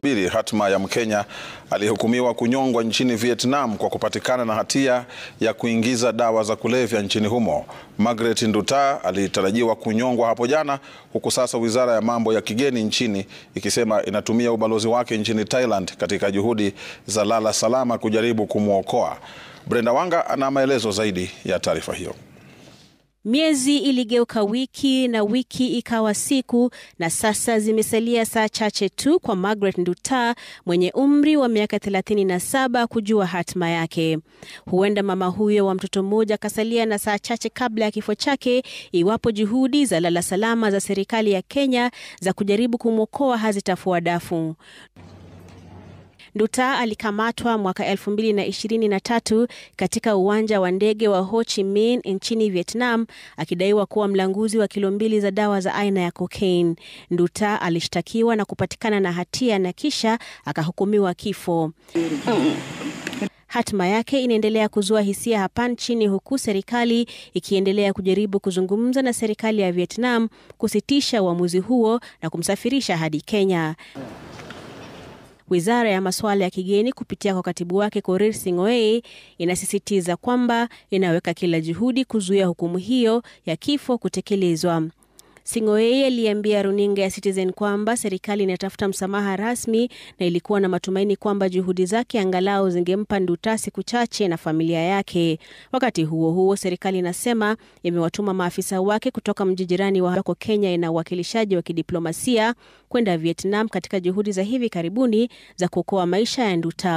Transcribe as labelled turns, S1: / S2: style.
S1: Bili hatma ya Mkenya aliyehukumiwa kunyongwa nchini Vietnam kwa kupatikana na hatia ya kuingiza dawa za kulevya nchini humo. Margaret Nduta alitarajiwa kunyongwa hapo jana, huku sasa Wizara ya Mambo ya Kigeni nchini ikisema inatumia ubalozi wake nchini Thailand katika juhudi za lala salama kujaribu kumwokoa. Brenda Wanga ana maelezo zaidi ya taarifa hiyo.
S2: Miezi iligeuka wiki na wiki ikawa siku, na sasa zimesalia saa chache tu kwa Margaret Nduta mwenye umri wa miaka 37 kujua hatima yake. Huenda mama huyo wa mtoto mmoja kasalia na saa chache kabla ya kifo chake iwapo juhudi za lala salama za serikali ya Kenya za kujaribu kumwokoa hazitafua dafu. Nduta alikamatwa mwaka 2023 katika uwanja wa ndege wa Ho Chi Minh nchini Vietnam akidaiwa kuwa mlanguzi wa kilo 2 za dawa za aina ya cocaine. Nduta alishtakiwa na kupatikana na hatia na kisha akahukumiwa kifo. Hatima yake inaendelea kuzua hisia hapa nchini, huku serikali ikiendelea kujaribu kuzungumza na serikali ya Vietnam kusitisha uamuzi huo na kumsafirisha hadi Kenya. Wizara ya Masuala ya Kigeni kupitia kwa katibu wake Korir Sing'oei inasisitiza kwamba inaweka kila juhudi kuzuia hukumu hiyo ya kifo kutekelezwa. Sing'oei aliambia runinga ya Citizen kwamba serikali inatafuta msamaha rasmi na ilikuwa na matumaini kwamba juhudi zake angalau zingempa Nduta siku chache na familia yake. Wakati huo huo, serikali inasema imewatuma maafisa wake kutoka mji jirani wa Kenya ina uwakilishaji wa kidiplomasia kwenda Vietnam katika juhudi za hivi karibuni za kuokoa maisha ya Nduta.